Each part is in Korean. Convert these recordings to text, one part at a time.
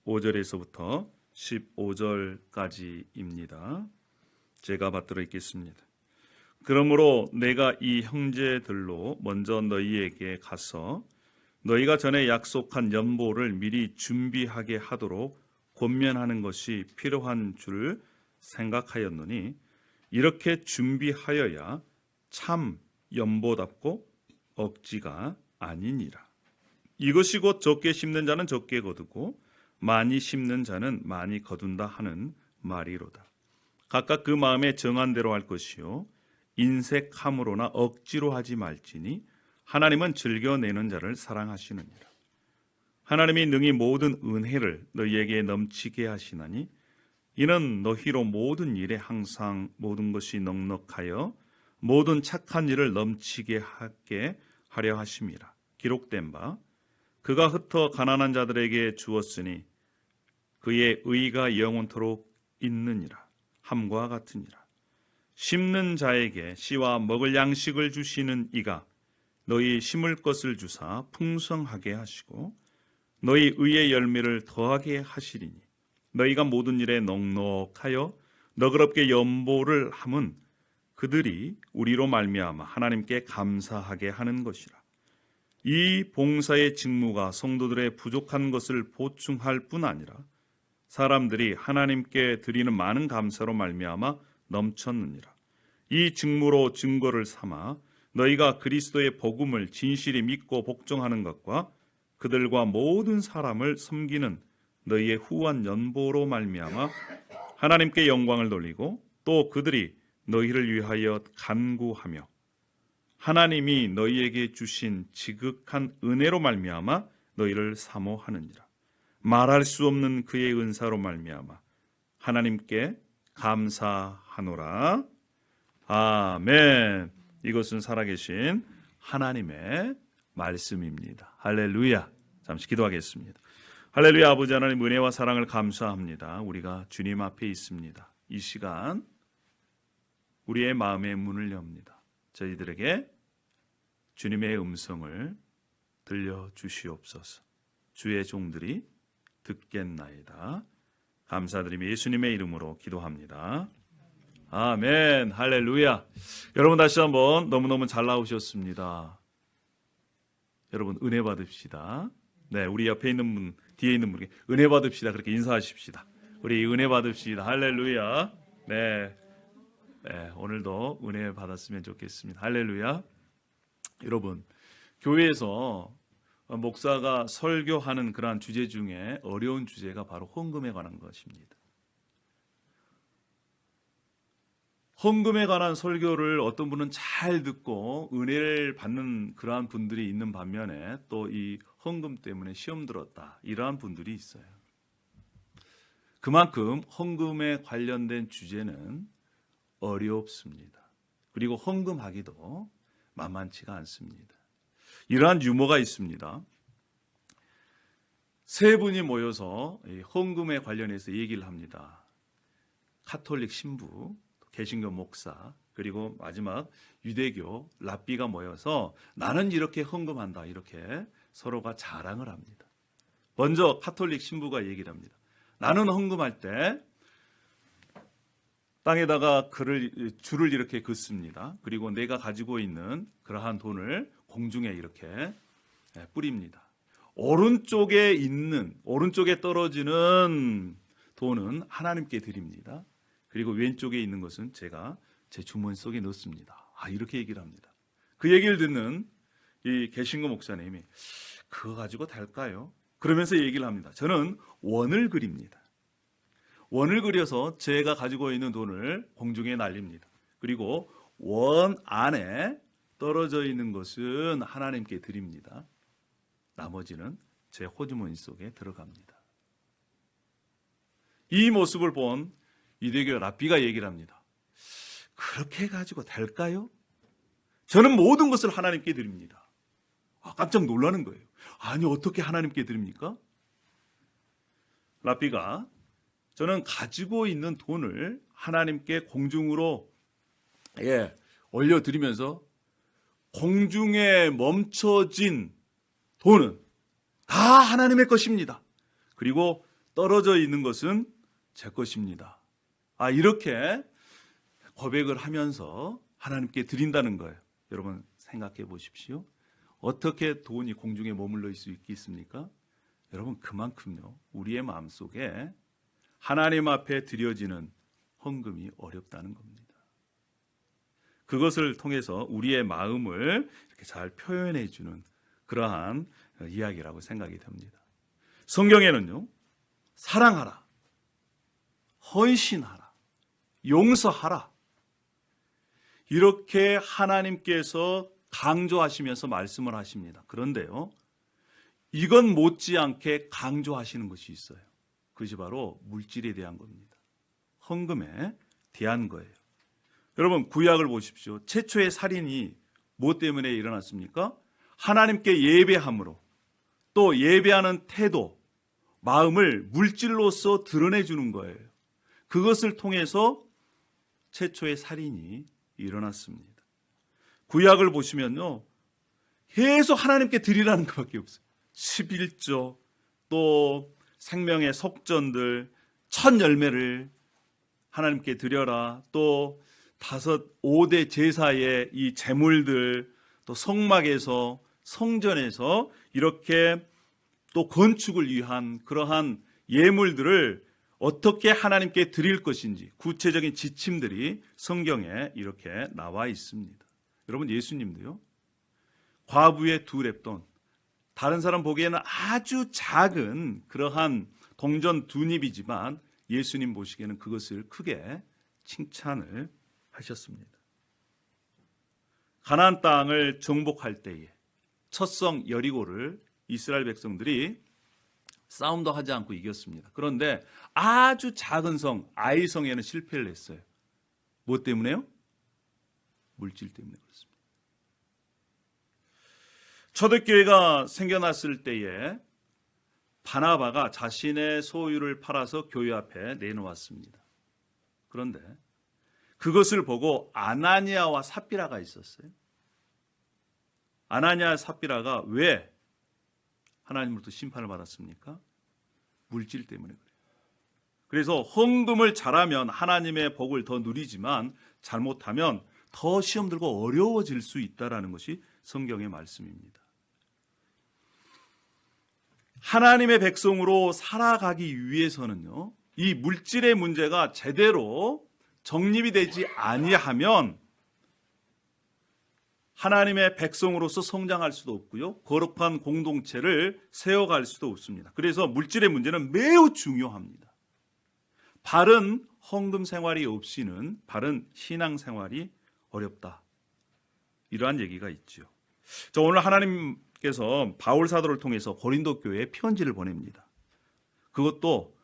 5절에서부터 15절까지입니다. 제가 받들어 읽겠습니다. 그러므로 내가 이 형제들로 먼저 너희에게 가서 너희가 전에 약속한 연보를 미리 준비하게 하도록 권면하는 것이 필요한 줄 생각하였노니 이렇게 준비하여야 참 연보답고 억지가 아니니라. 이것이 곧 적게 심는 자는 적게 거두고 많이 심는 자는 많이 거둔다 하는 말이로다. 각각 그 마음에 정한 대로 할 것이요 인색함으로나 억지로 하지 말지니 하나님은 즐겨내는 자를 사랑하시느니라. 하나님이 능히 모든 은혜를 너희에게 넘치게 하시나니 이는 너희로 모든 일에 항상 모든 것이 넉넉하여 모든 착한 일을 넘치게 하게 하려 하심이라. 기록된 바 그가 흩어 가난한 자들에게 주었으니 그의 의가 영원토록 있느니라. 함과 같으니라. 심는 자에게 씨와 먹을 양식을 주시는 이가 너희 심을 것을 주사 풍성하게 하시고 너희 의의 열매를 더하게 하시리니 너희가 모든 일에 넉넉하여 너그럽게 연보를 함은 그들이 우리로 말미암아 하나님께 감사하게 하는 것이라. 이 봉사의 직무가 성도들의 부족한 것을 보충할 뿐 아니라 사람들이 하나님께 드리는 많은 감사로 말미암아 넘쳤느니라. 이 직무로 증거를 삼아 너희가 그리스도의 복음을 진실히 믿고 복종하는 것과 그들과 모든 사람을 섬기는 너희의 후한 연보로 말미암아 하나님께 영광을 돌리고 또 그들이 너희를 위하여 간구하며 하나님이 너희에게 주신 지극한 은혜로 말미암아 너희를 사모하느니라. 말할 수 없는 그의 은사로 말미암아 하나님께 감사하노라. 아멘. 이것은 살아계신 하나님의 말씀입니다. 할렐루야. 잠시 기도하겠습니다. 할렐루야. 아버지 하나님 은혜와 사랑을 감사합니다. 우리가 주님 앞에 있습니다. 이 시간 우리의 마음의 문을 엽니다. 저희들에게 주님의 음성을 들려주시옵소서. 주의 종들이 듣겠나이다. 감사드리며 예수님의 이름으로 기도합니다. 아멘. 할렐루야. 여러분 다시 한번 너무너무 잘 나오셨습니다. 여러분 은혜 받읍시다. 네, 우리 옆에 있는 분, 뒤에 있는 분에게 은혜 받읍시다. 그렇게 인사하십시다. 우리 은혜 받읍시다. 할렐루야. 네, 오늘도 은혜 받았으면 좋겠습니다. 할렐루야. 여러분, 교회에서 목사가 설교하는 그러한 주제 중에 어려운 주제가 바로 헌금에 관한 것입니다. 헌금에 관한 설교를 어떤 분은 잘 듣고 은혜를 받는 그러한 분들이 있는 반면에 또 이 헌금 때문에 시험 들었다 이러한 분들이 있어요. 그만큼 헌금에 관련된 주제는 어렵습니다. 그리고 헌금하기도 만만치가 않습니다. 이러한 유머가 있습니다. 세 분이 모여서 헌금에 관련해서 얘기를 합니다. 카톨릭 신부, 개신교 목사, 그리고 마지막 유대교 랍비가 모여서 나는 이렇게 헌금한다 이렇게 서로가 자랑을 합니다. 먼저 카톨릭 신부가 얘기를 합니다. 나는 헌금할 때 땅에다가 줄을 이렇게 긋습니다. 그리고 내가 가지고 있는 그러한 돈을 공중에 이렇게 뿌립니다. 오른쪽에 떨어지는 돈은 하나님께 드립니다. 그리고 왼쪽에 있는 것은 제가 제 주머니 속에 넣습니다. 이렇게 얘기를 합니다. 그 얘기를 듣는 이 개신교 목사님이 그거 가지고 될까요? 그러면서 얘기를 합니다. 저는 원을 그립니다. 원을 그려서 제가 가지고 있는 돈을 공중에 날립니다. 그리고 원 안에 떨어져 있는 것은 하나님께 드립니다. 나머지는 제 호주머니 속에 들어갑니다. 이 모습을 본 유대교 랍비가 얘기를 합니다. 그렇게 가지고 될까요? 저는 모든 것을 하나님께 드립니다. 깜짝 놀라는 거예요. 아니 어떻게 하나님께 드립니까? 랍비가 저는 가지고 있는 돈을 하나님께 공중으로 올려드리면서 공중에 멈춰진 돈은 다 하나님의 것입니다. 그리고 떨어져 있는 것은 제 것입니다. 이렇게 고백을 하면서 하나님께 드린다는 거예요. 여러분 생각해 보십시오. 어떻게 돈이 공중에 머물러 있을 수 있겠습니까? 여러분 그만큼요, 우리의 마음속에 하나님 앞에 드려지는 헌금이 어렵다는 겁니다. 그것을 통해서 우리의 마음을 이렇게 잘 표현해 주는 그러한 이야기라고 생각이 됩니다. 성경에는요, 사랑하라, 헌신하라, 용서하라, 이렇게 하나님께서 강조하시면서 말씀을 하십니다. 그런데요, 이건 못지않게 강조하시는 것이 있어요. 그것이 바로 물질에 대한 겁니다. 헌금에 대한 거예요. 여러분 구약을 보십시오. 최초의 살인이 무엇 때문에 일어났습니까? 하나님께 예배함으로, 또 예배하는 태도, 마음을 물질로서 드러내주는 거예요. 그것을 통해서 최초의 살인이 일어났습니다. 구약을 보시면요, 계속 하나님께 드리라는 것밖에 없어요. 11조, 또 생명의 속전들, 첫 열매를 하나님께 드려라, 또 5대 제사의 이 제물들, 또 성막에서, 성전에서 이렇게 또 건축을 위한 그러한 예물들을 어떻게 하나님께 드릴 것인지 구체적인 지침들이 성경에 이렇게 나와 있습니다. 여러분 예수님도요, 과부의 2렙돈, 다른 사람 보기에는 아주 작은 그러한 동전 2립이지만 예수님 보시기에는 그것을 크게 칭찬을 하셨습니다. 가나안 땅을 정복할 때에 첫 성 여리고를 이스라엘 백성들이 싸움도 하지 않고 이겼습니다. 그런데 아주 작은 성 아이성에는 실패를 했어요. 무엇 때문에요? 물질 때문에 그렇습니다. 초대교회가 생겨났을 때에 바나바가 자신의 소유를 팔아서 교회 앞에 내놓았습니다. 그런데 그것을 보고 아나니아와 삽비라가 있었어요. 아나니아 삽비라가 왜 하나님으로부터 심판을 받았습니까? 물질 때문에 그래요. 그래서 헌금을 잘하면 하나님의 복을 더 누리지만 잘못하면 더 시험 들고 어려워질 수 있다는 것이 성경의 말씀입니다. 하나님의 백성으로 살아가기 위해서는요, 이 물질의 문제가 제대로 정립이 되지 아니하면 하나님의 백성으로서 성장할 수도 없고요, 거룩한 공동체를 세워갈 수도 없습니다. 그래서 물질의 문제는 매우 중요합니다. 바른 헌금 생활이 없이는 바른 신앙 생활이 어렵다, 이러한 얘기가 있죠. 오늘 하나님께서 바울 사도를 통해서 고린도 교회에 편지를 보냅니다. 그것도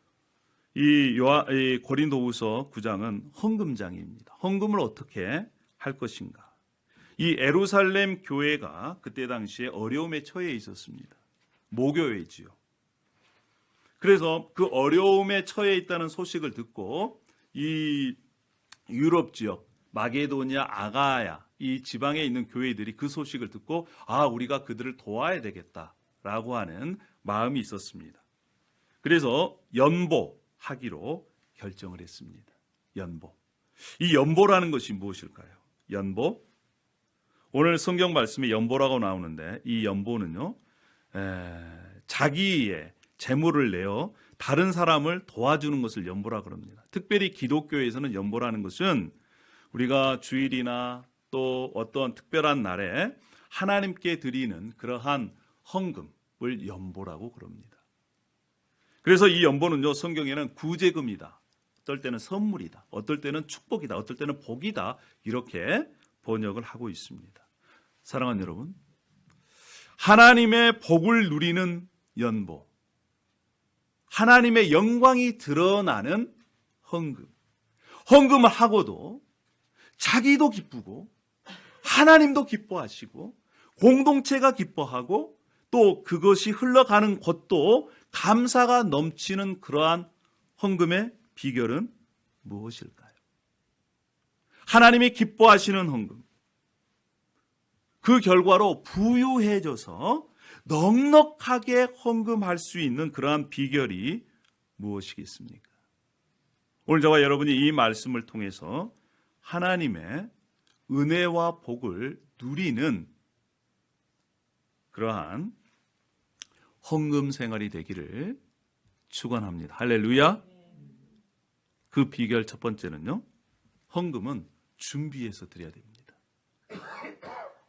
이 고린도후서 9장은 헌금장입니다. 헌금을 어떻게 할 것인가. 이 예루살렘 교회가 그때 당시에 어려움에 처해 있었습니다. 모교회지요. 그래서 그 어려움에 처해 있다는 소식을 듣고 이 유럽 지역 마게도니아, 아가야 이 지방에 있는 교회들이 그 소식을 듣고 우리가 그들을 도와야 되겠다라고 하는 마음이 있었습니다. 그래서 연보하기로 결정을 했습니다. 연보. 이 연보라는 것이 무엇일까요? 연보. 오늘 성경 말씀에 연보라고 나오는데 이 연보는요, 자기의 재물을 내어 다른 사람을 도와주는 것을 연보라 그럽니다. 특별히 기독교에서는 연보라는 것은 우리가 주일이나 또 어떤 특별한 날에 하나님께 드리는 그러한 헌금을 연보라고 그럽니다. 그래서 이 연보는요, 성경에는 구제금이다, 어떨 때는 선물이다, 어떨 때는 축복이다, 어떨 때는 복이다, 이렇게 번역을 하고 있습니다. 사랑하는 여러분, 하나님의 복을 누리는 연보, 하나님의 영광이 드러나는 헌금, 헌금을 하고도 자기도 기쁘고 하나님도 기뻐하시고 공동체가 기뻐하고 또 그것이 흘러가는 곳도 감사가 넘치는 그러한 헌금의 비결은 무엇일까요? 하나님이 기뻐하시는 헌금, 그 결과로 부유해져서 넉넉하게 헌금할 수 있는 그러한 비결이 무엇이겠습니까? 오늘 저와 여러분이 이 말씀을 통해서 하나님의 은혜와 복을 누리는 그러한 헌금 생활이 되기를 축원합니다. 할렐루야. 그 비결 첫 번째는요, 헌금은 준비해서 드려야 됩니다.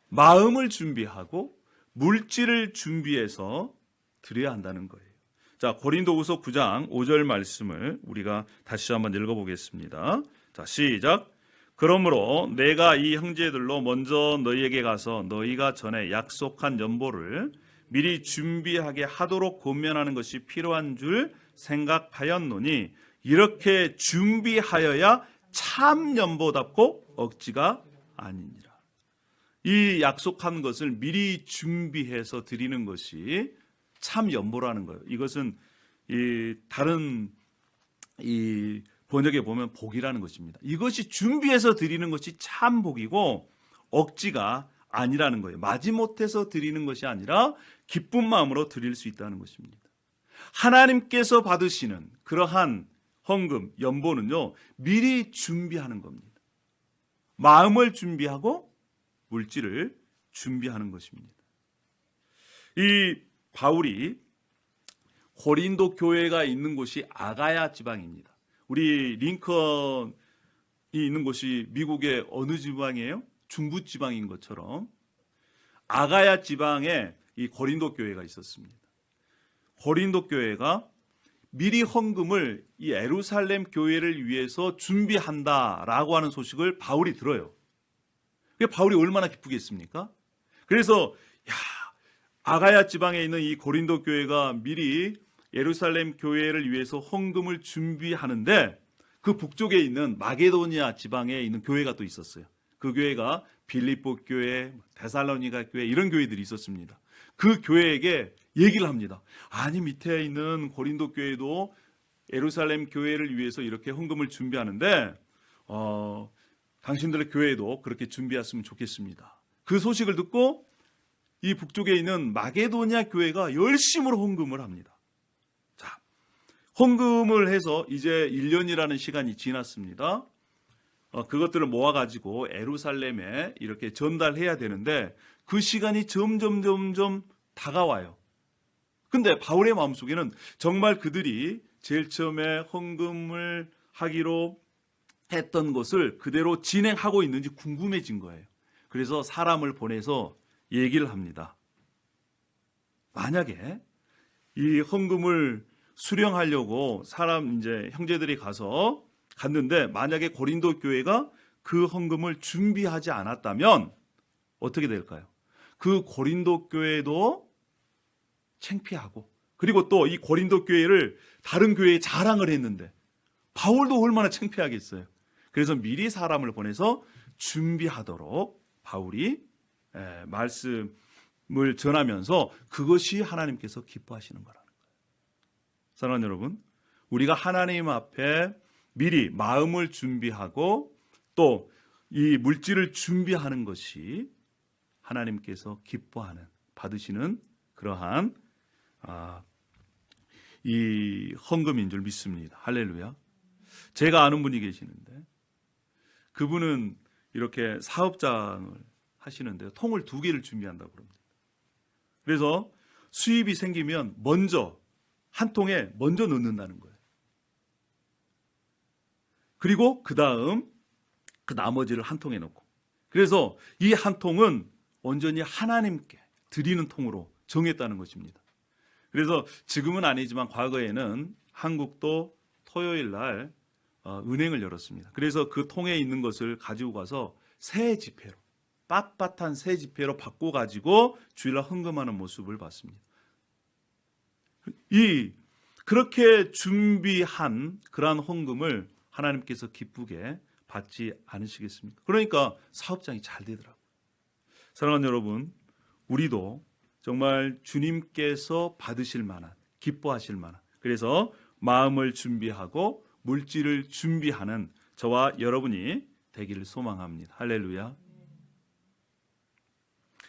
마음을 준비하고 물질을 준비해서 드려야 한다는 거예요. 자, 고린도후서 9장 5절 말씀을 우리가 다시 한번 읽어보겠습니다. 자, 시작. 그러므로 내가 이 형제들로 먼저 너희에게 가서 너희가 전에 약속한 연보를 미리 준비하게 하도록 권면하는 것이 필요한 줄 생각하였노니 이렇게 준비하여야 참 연보답고 억지가 아니니라. 이 약속한 것을 미리 준비해서 드리는 것이 참 연보라는 거예요. 이것은 다른 번역에 보면 복이라는 것입니다. 이것이 준비해서 드리는 것이 참 복이고 억지가 아니라는 거예요. 마지못해서 드리는 것이 아니라 기쁜 마음으로 드릴 수 있다는 것입니다. 하나님께서 받으시는 그러한 헌금, 연보는요, 미리 준비하는 겁니다. 마음을 준비하고 물질을 준비하는 것입니다. 이 바울이 고린도 교회가 있는 곳이 아가야 지방입니다. 우리 링컨이 있는 곳이 미국의 어느 지방이에요? 중부 지방인 것처럼 아가야 지방에 이 고린도 교회가 있었습니다. 고린도 교회가 미리 헌금을 이 예루살렘 교회를 위해서 준비한다라고 하는 소식을 바울이 들어요. 바울이 얼마나 기쁘겠습니까? 그래서 아가야 지방에 있는 이 고린도 교회가 미리 예루살렘 교회를 위해서 헌금을 준비하는데 그 북쪽에 있는 마게도니아 지방에 있는 교회가 또 있었어요. 그 교회가 빌립보 교회, 데살로니가 교회 이런 교회들이 있었습니다. 그 교회에게 얘기를 합니다. 아니 밑에 있는 고린도 교회도 예루살렘 교회를 위해서 이렇게 헌금을 준비하는데 당신들의 교회도 그렇게 준비했으면 좋겠습니다. 그 소식을 듣고 이 북쪽에 있는 마게도니아 교회가 열심으로 헌금을 합니다. 자, 헌금을 해서 이제 1년이라는 시간이 지났습니다. 그것들을 모아가지고 예루살렘에 이렇게 전달해야 되는데 그 시간이 점점 다가와요. 근데 바울의 마음속에는 정말 그들이 제일 처음에 헌금을 하기로 했던 것을 그대로 진행하고 있는지 궁금해진 거예요. 그래서 사람을 보내서 얘기를 합니다. 만약에 이 헌금을 수령하려고 형제들이 갔는데 만약에 고린도 교회가 그 헌금을 준비하지 않았다면 어떻게 될까요? 그 고린도 교회도 창피하고 그리고 또 이 고린도 교회를 다른 교회에 자랑을 했는데 바울도 얼마나 창피하겠어요. 그래서 미리 사람을 보내서 준비하도록 바울이 말씀을 전하면서 그것이 하나님께서 기뻐하시는 거라는 거예요. 사랑하는 여러분, 우리가 하나님 앞에 미리 마음을 준비하고 또 이 물질을 준비하는 것이 하나님께서 기뻐하는, 받으시는 그러한 이 헌금인 줄 믿습니다. 할렐루야. 제가 아는 분이 계시는데 그분은 이렇게 사업장을 하시는데요. 통을 2개를 준비한다고 그럽니다. 그래서 수입이 생기면 한 통에 먼저 넣는다는 거예요. 그리고 그 다음 그 나머지를 한 통에 넣고 그래서 이 한 통은 온전히 하나님께 드리는 통으로 정했다는 것입니다. 그래서 지금은 아니지만 과거에는 한국도 토요일 날 은행을 열었습니다. 그래서 그 통에 있는 것을 가지고 가서 새 지폐로 빳빳한 새 지폐로 바꿔가지고 주일날 헌금하는 모습을 봤습니다. 그렇게 준비한 그러한 헌금을 하나님께서 기쁘게 받지 않으시겠습니까? 그러니까 사업장이 잘 되더라고요. 사랑하는 여러분, 우리도 정말 주님께서 받으실 만한, 기뻐하실 만한, 그래서 마음을 준비하고 물질을 준비하는 저와 여러분이 되기를 소망합니다. 할렐루야.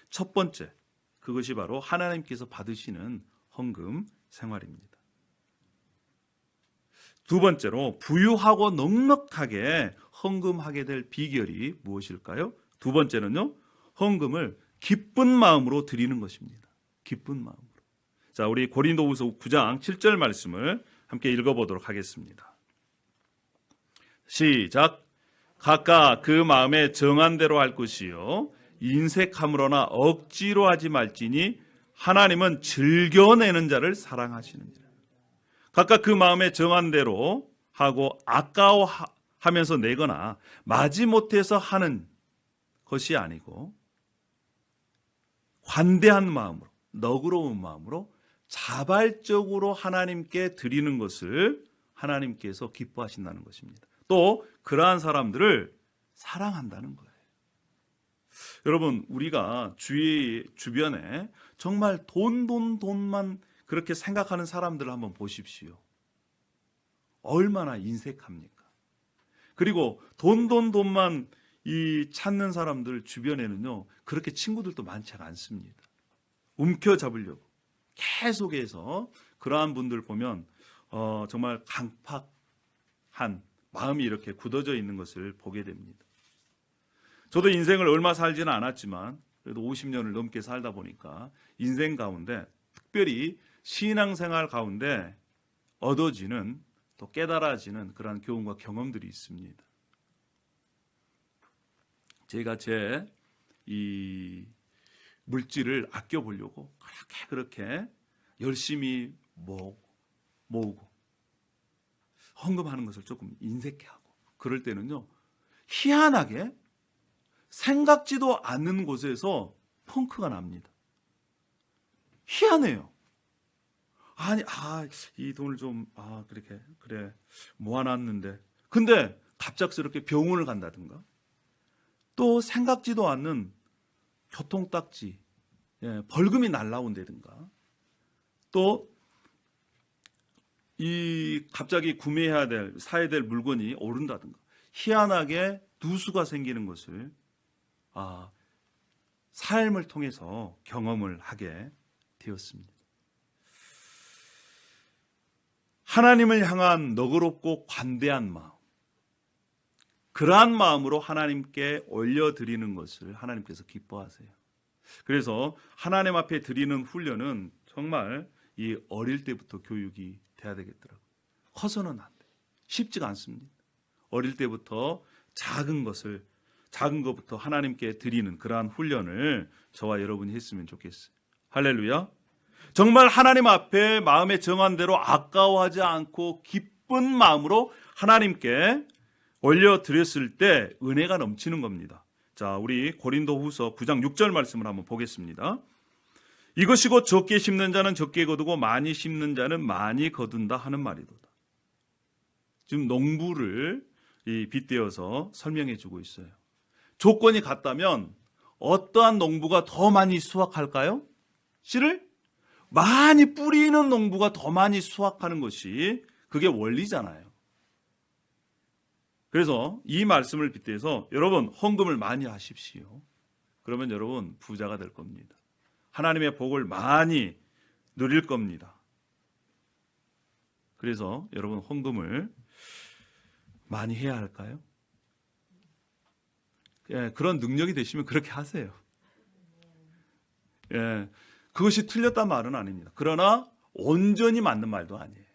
첫 번째, 그것이 바로 하나님께서 받으시는 헌금 생활입니다. 두 번째로 부유하고 넉넉하게 헌금하게 될 비결이 무엇일까요? 두 번째는요, 헌금을 기쁜 마음으로 드리는 것입니다. 기쁜 마음으로. 자, 우리 고린도후서 9장 7절 말씀을 함께 읽어보도록 하겠습니다. 시작. 각각 그 마음에 정한 대로 할 것이요 인색함으로나 억지로 하지 말지니 하나님은 즐겨내는 자를 사랑하시느니라. 각각 그 마음에 정한 대로 하고 아까워하면서 내거나 마지못해서 하는 것이 아니고 관대한 마음으로, 너그러운 마음으로 자발적으로 하나님께 드리는 것을 하나님께서 기뻐하신다는 것입니다. 또 그러한 사람들을 사랑한다는 거예요. 여러분, 우리가 주변에 정말 돈만 그렇게 생각하는 사람들을 한번 보십시오. 얼마나 인색합니까? 그리고 돈만 찾는 사람들 주변에는요, 그렇게 친구들도 많지 않습니다. 움켜잡으려고 계속해서 그러한 분들 보면 정말 강팍한 마음이 이렇게 굳어져 있는 것을 보게 됩니다. 저도 인생을 얼마 살지는 않았지만 그래도 50년을 넘게 살다 보니까 인생 가운데 특별히 신앙생활 가운데 얻어지는 또 깨달아지는 그러한 교훈과 경험들이 있습니다. 제가 제 이 물질을 아껴보려고 그렇게 열심히 모으고 헌금하는 것을 조금 인색해하고 그럴 때는요, 희한하게 생각지도 않는 곳에서 펑크가 납니다. 희한해요. 아니, 이 돈을 좀, 그래, 모아놨는데. 근데 갑작스럽게 병원을 간다든가, 또 생각지도 않는 교통딱지, 벌금이 날라온다든가, 또 갑자기 사야 될 물건이 오른다든가, 희한하게 누수가 생기는 것을 삶을 통해서 경험을 하게 되었습니다. 하나님을 향한 너그럽고 관대한 마음, 그러한 마음으로 하나님께 올려드리는 것을 하나님께서 기뻐하세요. 그래서 하나님 앞에 드리는 훈련은 정말 이 어릴 때부터 교육이 돼야 되겠더라고요. 커서는 안 돼요. 쉽지가 않습니다. 어릴 때부터 작은 것부터 하나님께 드리는 그러한 훈련을 저와 여러분이 했으면 좋겠어요. 할렐루야. 정말 하나님 앞에 마음에 정한 대로 아까워하지 않고 기쁜 마음으로 하나님께 올려드렸을 때 은혜가 넘치는 겁니다. 자, 우리 고린도후서 9장 6절 말씀을 한번 보겠습니다. 이것이 곧 적게 심는 자는 적게 거두고 많이 심는 자는 많이 거둔다 하는 말이도다. 지금 농부를 빗대어서 설명해 주고 있어요. 조건이 같다면 어떠한 농부가 더 많이 수확할까요? 씨를 많이 뿌리는 농부가 더 많이 수확하는 것이 그게 원리잖아요. 그래서 이 말씀을 빗대서 여러분 헌금을 많이 하십시오. 그러면 여러분 부자가 될 겁니다. 하나님의 복을 많이 누릴 겁니다. 그래서 여러분 헌금을 많이 해야 할까요? 그런 능력이 되시면 그렇게 하세요. 그것이 틀렸단 말은 아닙니다. 그러나 온전히 맞는 말도 아니에요.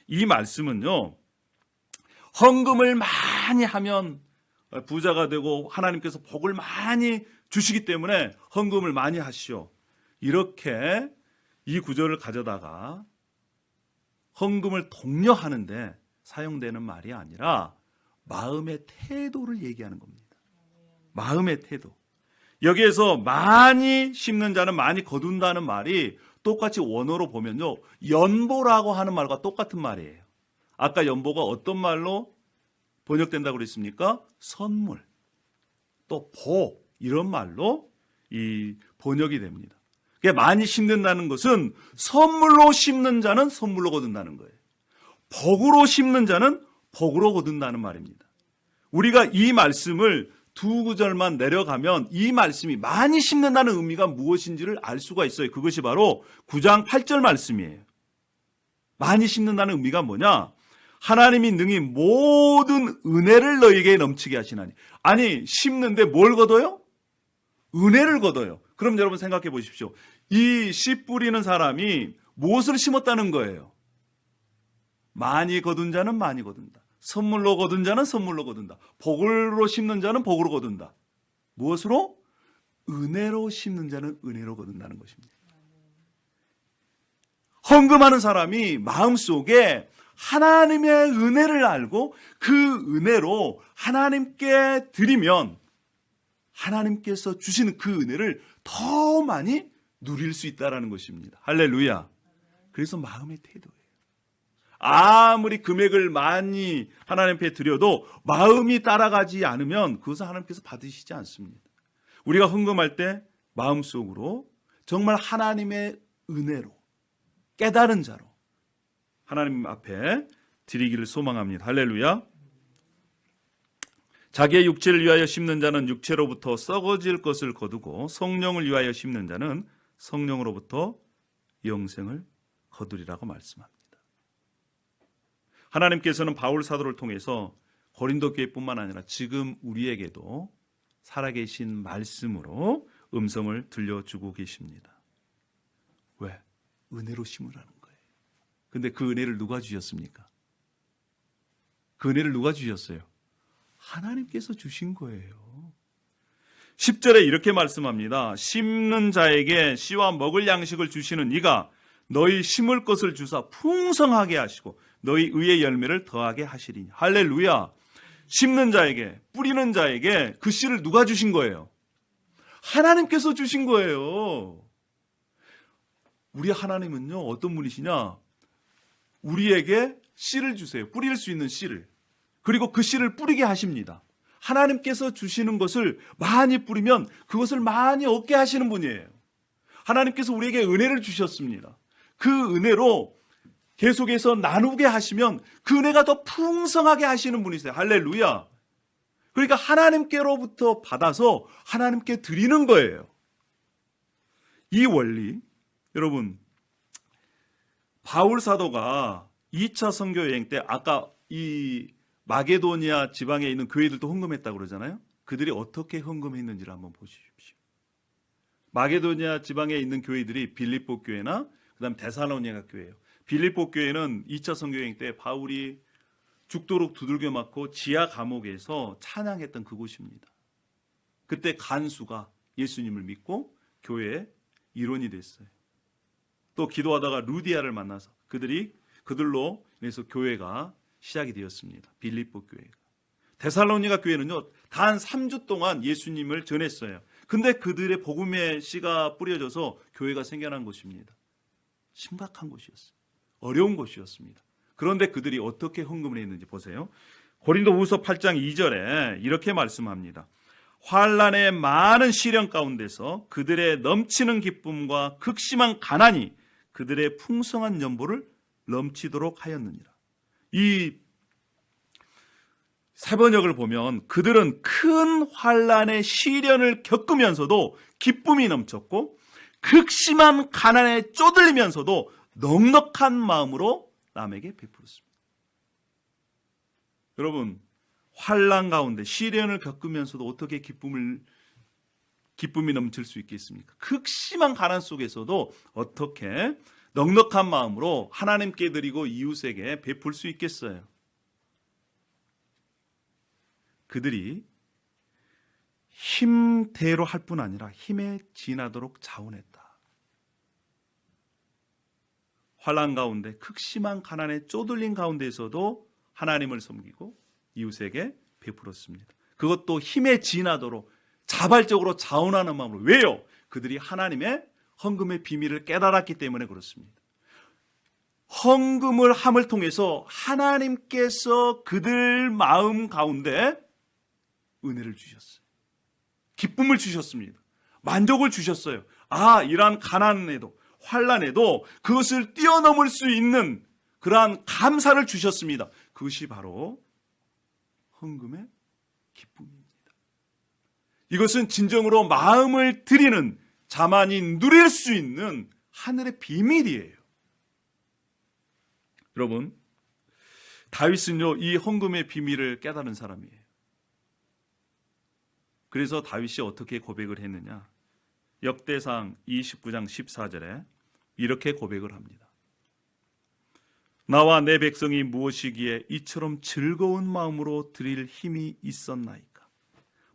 이 말씀은요, 헌금을 많이 하면 부자가 되고 하나님께서 복을 많이 주시기 때문에 헌금을 많이 하시오. 이렇게 이 구절을 가져다가 헌금을 독려하는데 사용되는 말이 아니라 마음의 태도를 얘기하는 겁니다. 마음의 태도. 여기에서 많이 심는 자는 많이 거둔다는 말이 똑같이 원어로 보면요, 연보라고 하는 말과 똑같은 말이에요. 아까 연보가 어떤 말로 번역된다고 그랬습니까? 선물, 또 복, 이런 말로 이 번역이 됩니다. 많이 심는다는 것은 선물로 심는 자는 선물로 거둔다는 거예요. 복으로 심는 자는 복으로 거둔다는 말입니다. 우리가 이 말씀을 두 구절만 내려가면 이 말씀이 많이 심는다는 의미가 무엇인지를 알 수가 있어요. 그것이 바로 9장 8절 말씀이에요. 많이 심는다는 의미가 뭐냐? 하나님이 능히 모든 은혜를 너에게 넘치게 하시나니. 아니, 심는데 뭘 거둬요? 은혜를 거둬요. 그럼 여러분 생각해 보십시오. 이 씨 뿌리는 사람이 무엇을 심었다는 거예요? 많이 거둔 자는 많이 거둔다. 선물로 거둔 자는 선물로 거둔다. 복으로 심는 자는 복으로 거둔다. 무엇으로? 은혜로 심는 자는 은혜로 거둔다는 것입니다. 헌금하는 사람이 마음속에 하나님의 은혜를 알고 그 은혜로 하나님께 드리면 하나님께서 주시는 그 은혜를 더 많이 누릴 수 있다는 것입니다. 할렐루야. 그래서 마음의 태도예요. 아무리 금액을 많이 하나님 앞에 드려도 마음이 따라가지 않으면 그것은 하나님께서 받으시지 않습니다. 우리가 헌금할 때 마음속으로 정말 하나님의 은혜로 깨달은 자로 하나님 앞에 드리기를 소망합니다. 할렐루야. 자기의 육체를 위하여 심는 자는 육체로부터 썩어질 것을 거두고 성령을 위하여 심는 자는 성령으로부터 영생을 거두리라고 말씀합니다. 하나님께서는 바울 사도를 통해서 고린도 교회뿐만 아니라 지금 우리에게도 살아계신 말씀으로 음성을 들려주고 계십니다. 왜? 은혜로 심으라는 거예요. 근데 그 은혜를 누가 주셨습니까? 그 은혜를 누가 주셨어요? 하나님께서 주신 거예요. 10절에 이렇게 말씀합니다. 심는 자에게 씨와 먹을 양식을 주시는 이가 너희 심을 것을 주사 풍성하게 하시고 너희 의의 열매를 더하게 하시리니. 할렐루야. 심는 자에게, 뿌리는 자에게 그 씨를 누가 주신 거예요? 하나님께서 주신 거예요. 우리 하나님은요, 어떤 분이시냐? 우리에게 씨를 주세요. 뿌릴 수 있는 씨를. 그리고 그 씨를 뿌리게 하십니다. 하나님께서 주시는 것을 많이 뿌리면 그것을 많이 얻게 하시는 분이에요. 하나님께서 우리에게 은혜를 주셨습니다. 그 은혜로 계속해서 나누게 하시면 그 은혜가 더 풍성하게 하시는 분이세요. 할렐루야. 그러니까 하나님께로부터 받아서 하나님께 드리는 거예요. 이 원리, 여러분, 바울 사도가 2차 선교 여행 때 아까 이 마게도니아 지방에 있는 교회들도 헌금했다고 그러잖아요. 그들이 어떻게 헌금했는지를 한번 보십시오. 마게도니아 지방에 있는 교회들이 빌립보 교회나 그다음 데살로니가 교회예요. 빌립보 교회는 2차 선교 여행 때 바울이 죽도록 두들겨 맞고 지하 감옥에서 찬양했던 그곳입니다. 그때 간수가 예수님을 믿고 교회의 일원이 됐어요. 또 기도하다가 루디아를 만나서 그들로 인해서 교회가 시작이 되었습니다. 빌립보 교회가. 데살로니가 교회는요, 단 3주 동안 예수님을 전했어요. 근데 그들의 복음의 씨가 뿌려져서 교회가 생겨난 곳입니다. 심각한 곳이었어요. 어려운 곳이었습니다. 그런데 그들이 어떻게 헌금을 했는지 보세요. 고린도후서 8장 2절에 이렇게 말씀합니다. 환난의 많은 시련 가운데서 그들의 넘치는 기쁨과 극심한 가난이 그들의 풍성한 연보를 넘치도록 하였느니라. 이 세번역을 보면 그들은 큰 환난의 시련을 겪으면서도 기쁨이 넘쳤고 극심한 가난에 쪼들리면서도 넉넉한 마음으로 남에게 베풀었습니다. 여러분, 환난 가운데 시련을 겪으면서도 어떻게 기쁨이 넘칠 수 있겠습니까? 극심한 가난 속에서도 어떻게 넉넉한 마음으로 하나님께 드리고 이웃에게 베풀 수 있겠어요? 그들이 힘대로 할 뿐 아니라 힘에 지나도록 자원했다. 환난 가운데 극심한 가난에 쪼들린 가운데에서도 하나님을 섬기고 이웃에게 베풀었습니다. 그것도 힘에 지나도록 자발적으로 자원하는 마음으로. 왜요? 그들이 하나님의 헌금의 비밀을 깨달았기 때문에 그렇습니다. 헌금을 함을 통해서 하나님께서 그들 마음 가운데 은혜를 주셨어요. 기쁨을 주셨습니다. 만족을 주셨어요. 이러한 가난에도 환난에도 그것을 뛰어넘을 수 있는 그러한 감사를 주셨습니다. 그것이 바로 헌금의 기쁨입니다. 이것은 진정으로 마음을 드리는 자만이 누릴 수 있는 하늘의 비밀이에요. 여러분, 다윗은요, 이 헌금의 비밀을 깨달은 사람이에요. 그래서 다윗이 어떻게 고백을 했느냐? 역대상 29장 14절에 이렇게 고백을 합니다. 나와 내 백성이 무엇이기에 이처럼 즐거운 마음으로 드릴 힘이 있었나이까?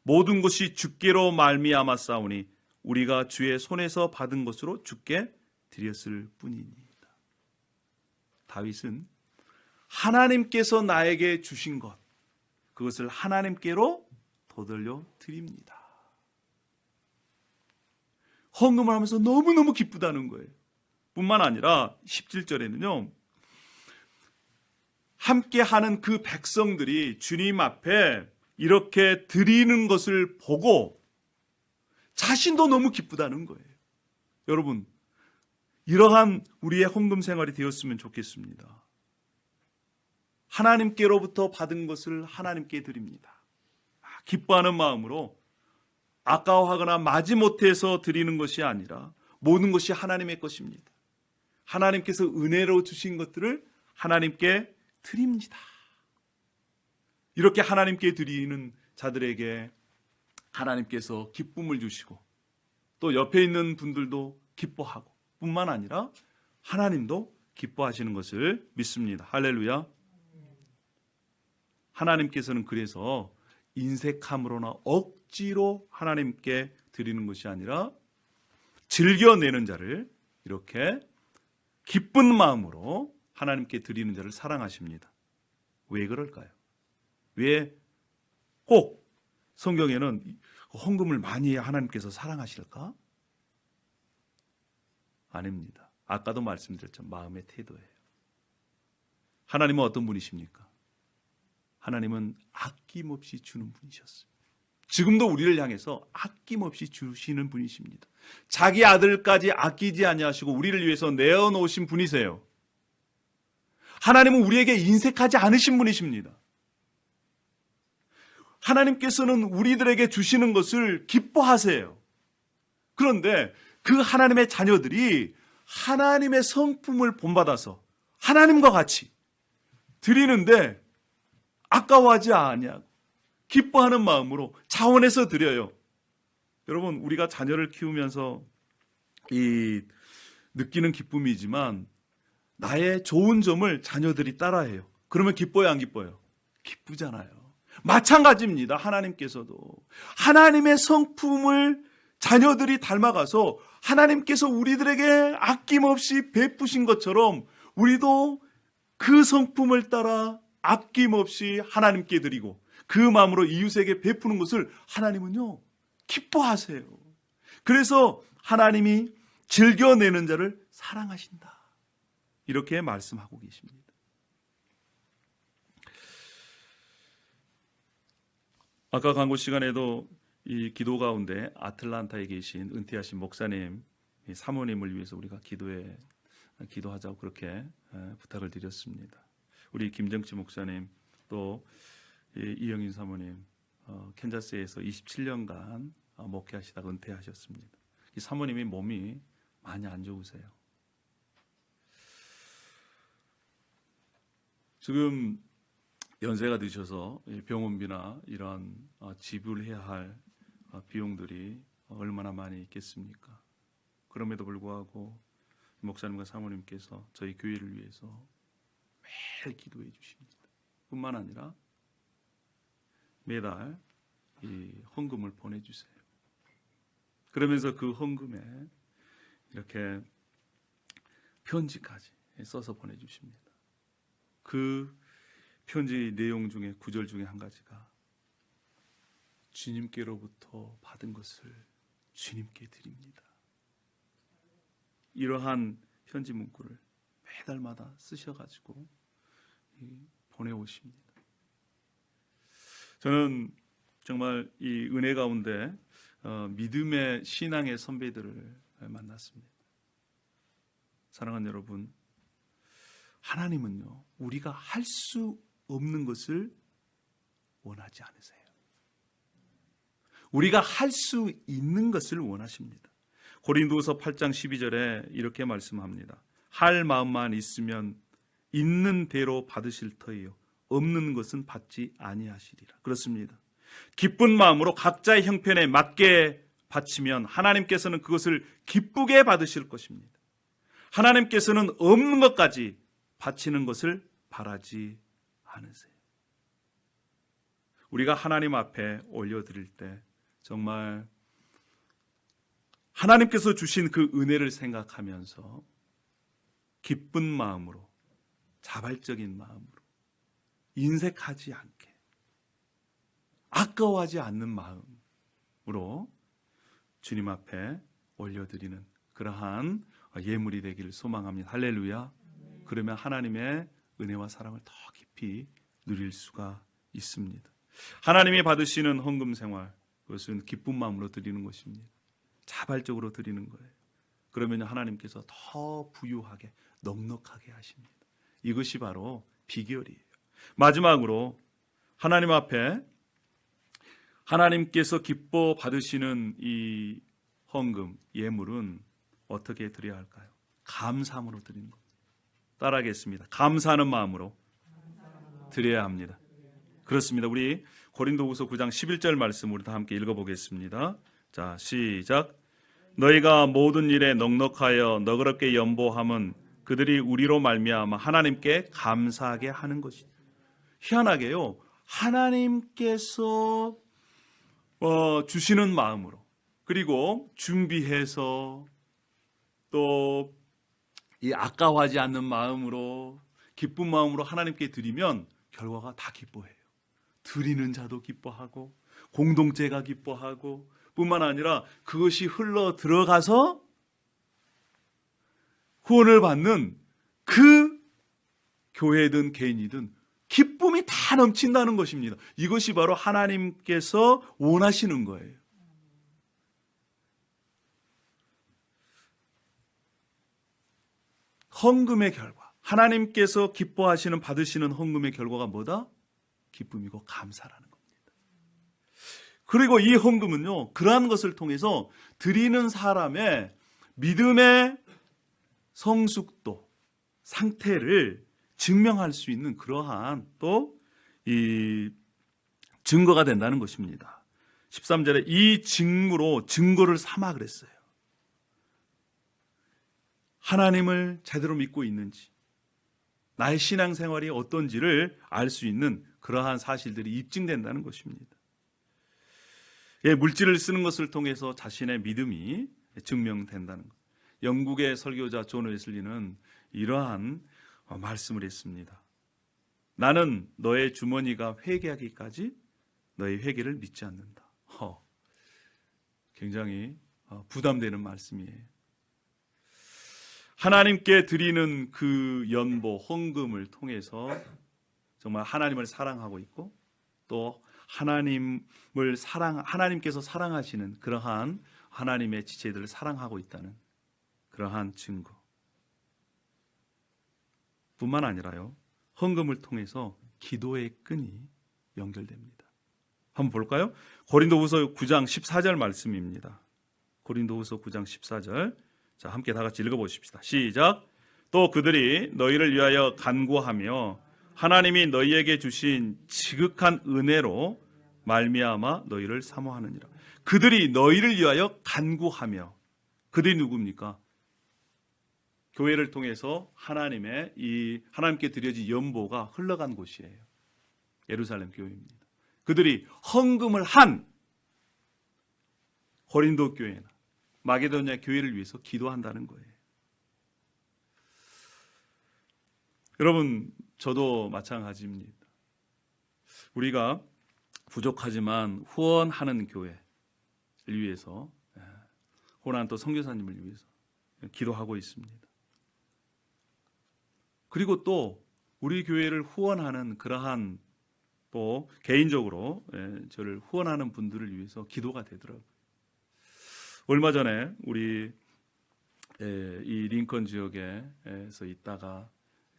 모든 것이 주께로 말미암아 싸우니 우리가 주의 손에서 받은 것으로 주께 드렸을 뿐이니이다. 다윗은 하나님께서 나에게 주신 것, 그것을 하나님께로 되돌려 드립니다. 헌금을 하면서 너무너무 기쁘다는 거예요. 뿐만 아니라 17절에는요, 함께 하는 그 백성들이 주님 앞에 이렇게 드리는 것을 보고 자신도 너무 기쁘다는 거예요. 여러분, 이러한 우리의 헌금 생활이 되었으면 좋겠습니다. 하나님께로부터 받은 것을 하나님께 드립니다. 기뻐하는 마음으로 아까워하거나 마지못해서 드리는 것이 아니라 모든 것이 하나님의 것입니다. 하나님께서 은혜로 주신 것들을 하나님께 드립니다. 이렇게 하나님께 드리는 자들에게 하나님께서 기쁨을 주시고 또 옆에 있는 분들도 기뻐하고 뿐만 아니라 하나님도 기뻐하시는 것을 믿습니다. 할렐루야. 하나님께서는 그래서 인색함으로나 억지로 하나님께 드리는 것이 아니라 즐겨내는 자를 이렇게 기쁜 마음으로 하나님께 드리는 자를 사랑하십니다. 왜 그럴까요? 왜 꼭 성경에는 헌금을 많이 해야 하나님께서 사랑하실까? 아닙니다. 아까도 말씀드렸죠. 마음의 태도예요. 하나님은 어떤 분이십니까? 하나님은 아낌없이 주는 분이셨어요. 지금도 우리를 향해서 아낌없이 주시는 분이십니다. 자기 아들까지 아끼지 아니하시고 우리를 위해서 내어놓으신 분이세요. 하나님은 우리에게 인색하지 않으신 분이십니다. 하나님께서는 우리들에게 주시는 것을 기뻐하세요. 그런데 그 하나님의 자녀들이 하나님의 성품을 본받아서 하나님과 같이 드리는데 아까워하지 아니하고 기뻐하는 마음으로 자원해서 드려요. 여러분, 우리가 자녀를 키우면서 느끼는 기쁨이지만 나의 좋은 점을 자녀들이 따라해요. 그러면 기뻐요, 안 기뻐요? 기쁘잖아요. 마찬가지입니다. 하나님께서도 하나님의 성품을 자녀들이 닮아가서 하나님께서 우리들에게 아낌없이 베푸신 것처럼 우리도 그 성품을 따라 아낌없이 하나님께 드리고 그 마음으로 이웃에게 베푸는 것을 하나님은요 기뻐하세요. 그래서 하나님이 즐겨내는 자를 사랑하신다, 이렇게 말씀하고 계십니다. 아까 광고 시간에도 이 기도 가운데 아틀란타에 계신 은퇴하신 목사님, 사모님을 위해서 우리가 기도하자고 그렇게 부탁을 드렸습니다. 우리 김정치 목사님, 또 이영인 사모님, 캔자스에서 27년간 목회하시다가 은퇴하셨습니다. 이 사모님이 몸이 많이 안 좋으세요. 지금 연세가 드셔서 병원비나 이런 지불해야 할 비용들이 얼마나 많이 있겠습니까? 그럼에도 불구하고 목사님과 사모님께서 저희 교회를 위해서 매일 기도해 주십니다. 뿐만 아니라 매달 이 헌금을 보내주세요. 그러면서 그 헌금에 이렇게 편지까지 써서 보내주십니다. 그 편지 내용 중에 구절 중에 한 가지가 주님께로부터 받은 것을 주님께 드립니다. 이러한 편지 문구를 매달마다 쓰셔가지고 보내오십니다. 저는 정말 이 은혜 가운데 믿음의 신앙의 선배들을 만났습니다. 사랑하는 여러분, 하나님은요 우리가 할 수 없는 것을 원하지 않으세요. 우리가 할 수 있는 것을 원하십니다. 고린도후서 8장 12절에 이렇게 말씀합니다. 할 마음만 있으면 있는 대로 받으실 터이요 없는 것은 받지 아니하시리라. 그렇습니다. 기쁜 마음으로 각자의 형편에 맞게 바치면 하나님께서는 그것을 기쁘게 받으실 것입니다. 하나님께서는 없는 것까지 바치는 것을 바라지 않으세요. 우리가 하나님 앞에 올려드릴 때 정말 하나님께서 주신 그 은혜를 생각하면서 기쁜 마음으로, 자발적인 마음으로, 인색하지 않게, 아까워하지 않는 마음으로 주님 앞에 올려드리는 그러한 예물이 되기를 소망합니다. 할렐루야. 그러면 하나님의 은혜와 사랑을 더 깊이 누릴 수가 있습니다. 하나님이 받으시는 헌금 생활, 그것은 기쁜 마음으로 드리는 것입니다. 자발적으로 드리는 거예요. 그러면 하나님께서 더 부유하게, 넉넉하게 하십니다. 이것이 바로 비결이에요. 마지막으로 하나님 앞에 하나님께서 기뻐 받으시는 이 헌금, 예물은 어떻게 드려야 할까요? 감사함으로 드리는 겁니다. 따라하겠습니다. 감사하는 마음으로 드려야 합니다. 그렇습니다. 우리 고린도후서 9장 11절 말씀 우리 다 함께 읽어보겠습니다. 자, 시작. 너희가 모든 일에 넉넉하여 너그럽게 연보함은 그들이 우리로 말미암아 하나님께 감사하게 하는 것이다. 희한하게요, 하나님께서 주시는 마음으로, 그리고 준비해서 또 이 아까워하지 않는 마음으로, 기쁜 마음으로 하나님께 드리면 결과가 다 기뻐해요. 드리는 자도 기뻐하고 공동체가 기뻐하고 뿐만 아니라 그것이 흘러 들어가서 후원을 받는 그 교회든 개인이든 기쁨이 다 넘친다는 것입니다. 이것이 바로 하나님께서 원하시는 거예요. 헌금의 결과, 하나님께서 기뻐하시는, 받으시는 헌금의 결과가 뭐다? 기쁨이고 감사라는 겁니다. 그리고 이 헌금은요, 그러한 것을 통해서 드리는 사람의 믿음의 성숙도, 상태를 증명할 수 있는 그러한 또 이 증거가 된다는 것입니다. 13절에 이 증거를 삼아 그랬어요. 하나님을 제대로 믿고 있는지, 나의 신앙생활이 어떤지를 알 수 있는 그러한 사실들이 입증된다는 것입니다. 예, 물질을 쓰는 것을 통해서 자신의 믿음이 증명된다는 것. 영국의 설교자 존 웨슬리는 이러한 말씀을 했습니다. 나는 너의 주머니가 회개하기까지 너의 회개를 믿지 않는다. 굉장히 부담되는 말씀이에요. 하나님께 드리는 그 연보, 헌금을 통해서 정말 하나님을 사랑하고 있고 또 하나님께서 사랑하시는 그러한 하나님의 지체들을 사랑하고 있다는 그러한 증거 뿐만 아니라요, 헌금을 통해서 기도의 끈이 연결됩니다. 한번 볼까요? 고린도후서 9장 14절 말씀입니다. 고린도후서 9장 14절, 자, 함께 다 같이 읽어보십시다. 시작. 또 그들이 너희를 위하여 간구하며 하나님이 너희에게 주신 지극한 은혜로 말미암아 너희를 사모하느니라. 그들이 너희를 위하여 간구하며, 그들이 누굽니까? 교회를 통해서 하나님께 드려진 연보가 흘러간 곳이에요. 예루살렘 교회입니다. 그들이 헌금을 한 고린도 교회나 마게도냐 교회를 위해서 기도한다는 거예요. 여러분, 저도 마찬가지입니다. 우리가 부족하지만 후원하는 교회를 위해서, 후원하는 또 선교사님을 위해서 기도하고 있습니다. 그리고 또 우리 교회를 후원하는 그러한 또 개인적으로 저를 후원하는 분들을 위해서 기도가 되더라고요. 얼마 전에 우리 이 링컨 지역에서 있다가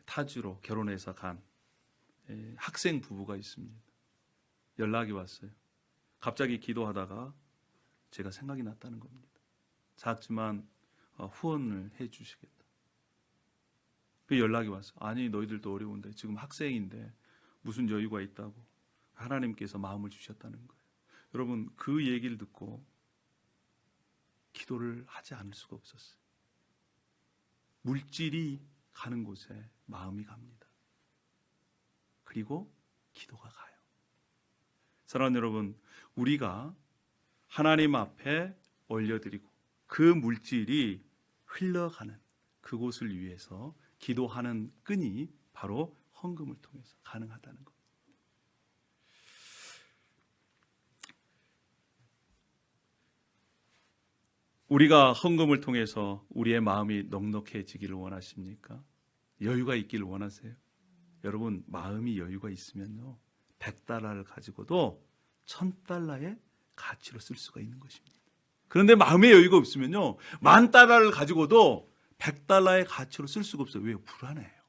타주로 결혼해서 간 학생 부부가 있습니다. 연락이 왔어요. 갑자기 기도하다가 제가 생각이 났다는 겁니다. 작지만 후원을 해 주시겠다. 그 연락이 왔어요. 아니, 너희들도 어려운데 지금 학생인데 무슨 여유가 있다고 하나님께서 마음을 주셨다는 거예요. 여러분, 그 얘기를 듣고 기도를 하지 않을 수가 없었어요. 물질이 가는 곳에 마음이 갑니다. 그리고 기도가 가요. 사랑하는 여러분, 우리가 하나님 앞에 올려드리고 그 물질이 흘러가는 그곳을 위해서 기도하는 끈이 바로 헌금을 통해서 가능하다는 것. 우리가 헌금을 통해서 우리의 마음이 넉넉해지기를 원하십니까? 여유가 있기를 원하세요? 여러분, 마음이 여유가 있으면요, 100달러를 가지고도 1000달러의 가치로 쓸 수가 있는 것입니다. 그런데 마음의 여유가 없으면요, 10,000달러를 가지고도 100달러의 가치로 쓸 수가 없어요. 왜요? 불안해요.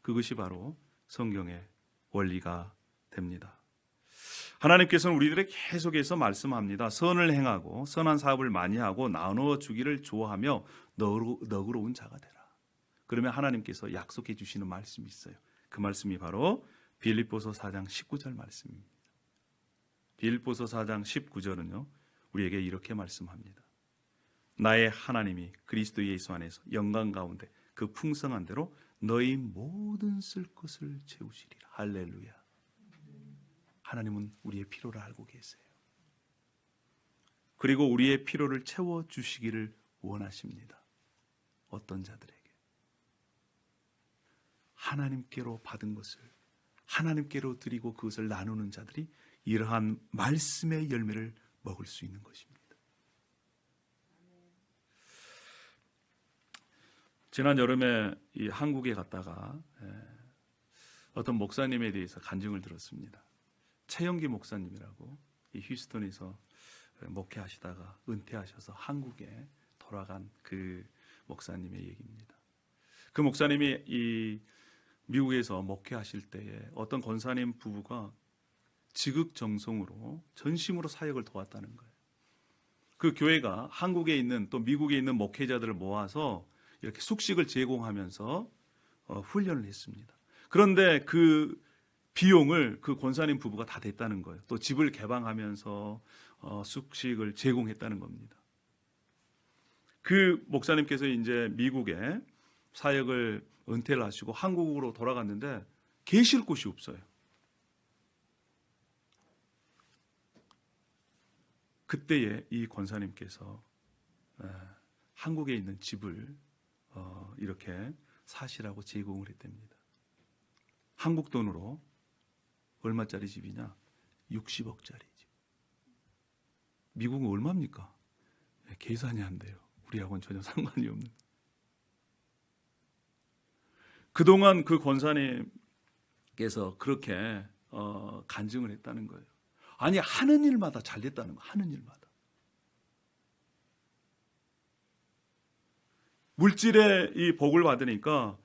그것이 바로 성경의 원리가 됩니다. 하나님께서는 우리들에게 계속해서 말씀합니다. 선을 행하고 선한 사업을 많이 하고 나눠주기를 좋아하며 너그러운 자가 되라. 그러면 하나님께서 약속해 주시는 말씀이 있어요. 그 말씀이 바로 빌립보서 4장 19절 말씀입니다. 빌립보서 4장 19절은요, 우리에게 이렇게 말씀합니다. 나의 하나님이 그리스도 예수 안에서 영광 가운데 그 풍성한 대로 너희 모든 쓸 것을 채우시리라. 할렐루야. 하나님은 우리의 필요를 알고 계세요. 그리고 우리의 필요를 채워주시기를 원하십니다. 어떤 자들에게? 하나님께로 받은 것을 하나님께로 드리고 그것을 나누는 자들이 이러한 말씀의 열매를 먹을 수 있는 것입니다. 지난 여름에 이 한국에 갔다가 어떤 목사님에 대해서 간증을 들었습니다. 최영기 목사님이라고 이 휴스턴에서 목회하시다가 은퇴하셔서 한국에 돌아간 그 목사님의 얘기입니다. 그 목사님이 이 미국에서 목회하실 때에 어떤 권사님 부부가 지극정성으로 전심으로 사역을 도왔다는 거예요. 그 교회가 한국에 있는 또 미국에 있는 목회자들을 모아서 이렇게 숙식을 제공하면서 훈련을 했습니다. 그런데 그 비용을 그 권사님 부부가 다 냈다는 거예요. 또 집을 개방하면서 숙식을 제공했다는 겁니다. 그 목사님께서 이제 미국에 사역을 은퇴를 하시고 한국으로 돌아갔는데 계실 곳이 없어요. 그때에 이 권사님께서 한국에 있는 집을 이렇게 사시라고 제공을 했답니다. 한국 돈으로 얼마짜리 집이냐? 60억짜리 집. 미국은 얼마입니까? 계산이 안 돼요. 우리하고는 전혀 상관이 없는. 그동안 그 권사님께서 그렇게 간증을 했다는 거예요. 아니, 하는 일마다 잘 됐다는 거예요. 하는 일마다. 물질의 이 복을 받으니까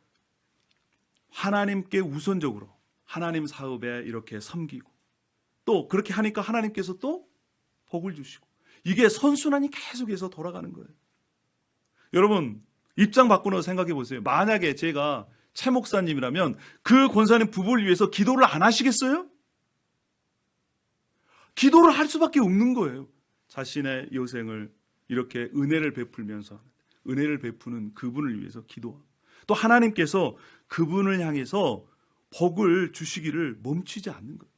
하나님께 우선적으로 하나님 사업에 이렇게 섬기고 또 그렇게 하니까 하나님께서 또 복을 주시고 이게 선순환이 계속해서 돌아가는 거예요. 여러분, 입장 바꾸어 생각해 보세요. 만약에 제가 최 목사님이라면 그 권사님 부부를 위해서 기도를 안 하시겠어요? 기도를 할 수밖에 없는 거예요. 자신의 여생을 이렇게 은혜를 베풀면서 은혜를 베푸는 그분을 위해서 기도하고 또 하나님께서 그분을 향해서 복을 주시기를 멈추지 않는 거예요.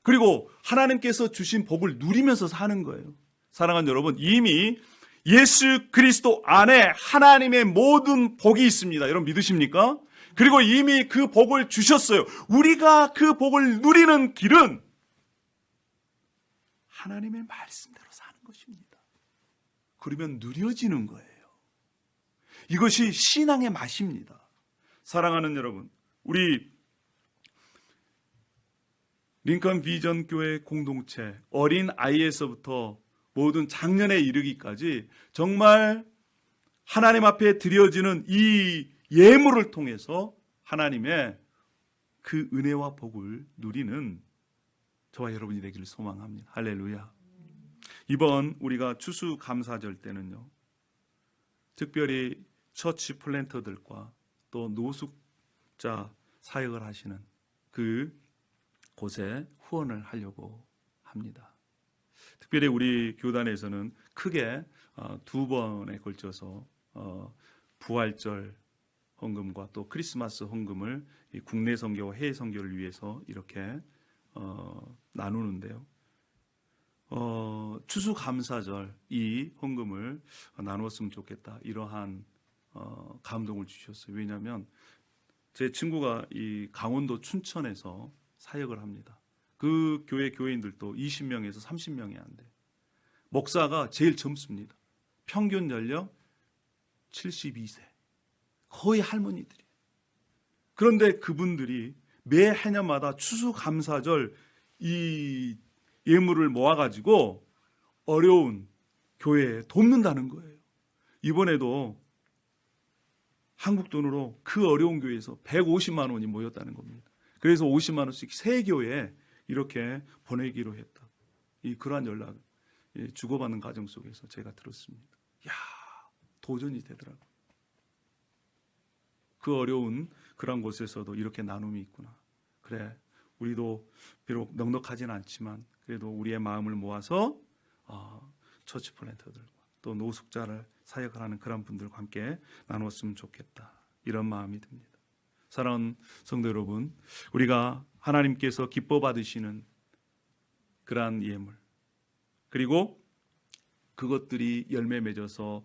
그리고 하나님께서 주신 복을 누리면서 사는 거예요. 사랑하는 여러분, 이미 예수 그리스도 안에 하나님의 모든 복이 있습니다. 여러분 믿으십니까? 그리고 이미 그 복을 주셨어요. 우리가 그 복을 누리는 길은 하나님의 말씀대로 사는 것입니다. 그러면 누려지는 거예요. 이것이 신앙의 맛입니다. 사랑하는 여러분, 우리 링컨 비전 교회 공동체 어린 아이에서부터 모든 장년에 이르기까지 정말 하나님 앞에 드려지는 이 예물을 통해서 하나님의 그 은혜와 복을 누리는 저와 여러분이 되기를 소망합니다. 할렐루야. 이번 우리가 추수감사절 때는요, 특별히 처치 플랜터들과 또 노숙자 사역을 하시는 그 곳에 후원을 하려고 합니다. 특별히 우리 교단에서는 크게 두 번에 걸쳐서 부활절 헌금과 또 크리스마스 헌금을 국내 선교와 해외 선교를 위해서 이렇게 나누는데요. 추수감사절 이 헌금을 나누었으면 좋겠다, 이러한 감동을 주셨어요. 왜냐하면 제 친구가 이 강원도 춘천에서 사역을 합니다. 그 교회인들도 20명에서 30명이 안 돼요. 목사가 제일 젊습니다. 평균 연령 72세. 거의 할머니들이에요. 그런데 그분들이 매 해년마다 추수감사절 이 예물을 모아가지고 어려운 교회에 돕는다는 거예요. 이번에도 한국 돈으로 그 어려운 교회에서 150만 원이 모였다는 겁니다. 그래서 50만 원씩 세 교회에 이렇게 보내기로 했다. 그러한 연락을 주고받는 과정 속에서 제가 들었습니다. 야, 도전이 되더라고요. 그 어려운 그런 곳에서도 이렇게 나눔이 있구나. 그래, 우리도 비록 넉넉하진 않지만 그래도 우리의 마음을 모아서 처치 플랜터들과 또 노숙자를 사역을 하는 그런 분들과 함께 나누었으면 좋겠다, 이런 마음이 듭니다. 사랑하는 성도 여러분, 우리가 하나님께서 기뻐 받으시는 그러한 예물, 그리고 그것들이 열매 맺어서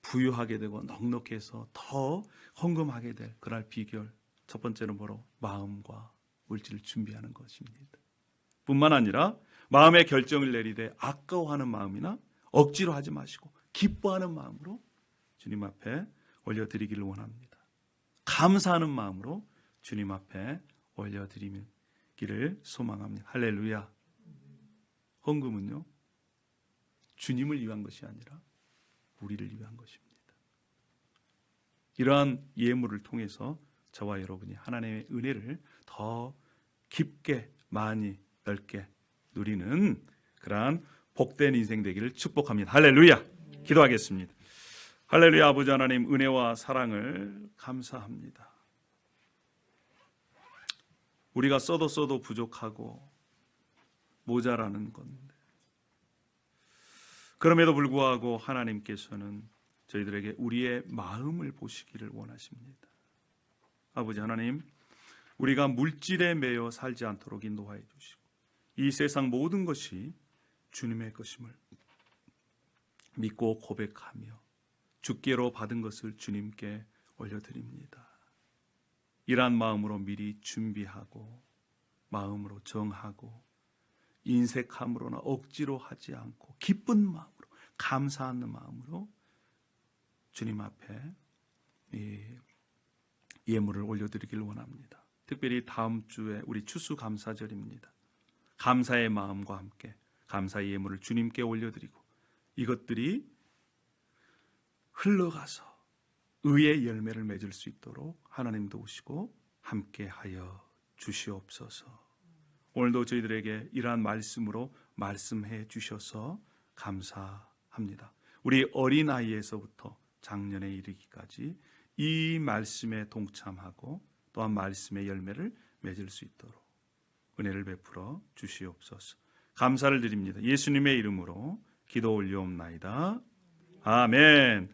부유하게 되고 넉넉해서 더 헌금하게 될 그날 비결, 첫 번째는 바로 마음과 물질을 준비하는 것입니다. 뿐만 아니라 마음의 결정을 내리되 아까워하는 마음이나 억지로 하지 마시고 기뻐하는 마음으로 주님 앞에 올려드리기를 원합니다. 감사하는 마음으로 주님 앞에 올려드리기를 소망합니다. 할렐루야. 헌금은요, 주님을 위한 것이 아니라 우리를 위한 것입니다. 이러한 예물을 통해서 저와 여러분이 하나님의 은혜를 더 깊게, 많이, 넓게 누리는 그러한 복된 인생 되기를 축복합니다. 할렐루야. 기도하겠습니다. 할렐루야. 아버지 하나님, 은혜와 사랑을 감사합니다. 우리가 써도 부족하고 모자라는 건데, 그럼에도 불구하고 하나님께서는 저희들에게 우리의 마음을 보시기를 원하십니다. 아버지 하나님, 우리가 물질에 매여 살지 않도록 인도하여 주시고 이 세상 모든 것이 주님의 것임을 믿고 고백하며 주께로 받은 것을 주님께 올려드립니다. 이러한 마음으로 미리 준비하고 마음으로 정하고 인색함으로나 억지로 하지 않고 기쁜 마음으로, 감사하는 마음으로 주님 앞에 이 예물을 올려드리기를 원합니다. 특별히 다음 주에 우리 추수감사절입니다. 감사의 마음과 함께 감사의 예물을 주님께 올려드리고 이것들이 흘러가서 의의 열매를 맺을 수 있도록 하나님 도우시고 함께하여 주시옵소서. 오늘도 저희들에게 이러한 말씀으로 말씀해 주셔서 감사합니다. 우리 어린아이에서부터 장년에 이르기까지 이 말씀에 동참하고 또한 말씀의 열매를 맺을 수 있도록 은혜를 베풀어 주시옵소서. 감사를 드립니다. 예수님의 이름으로 기도 올려옵나이다. 아멘.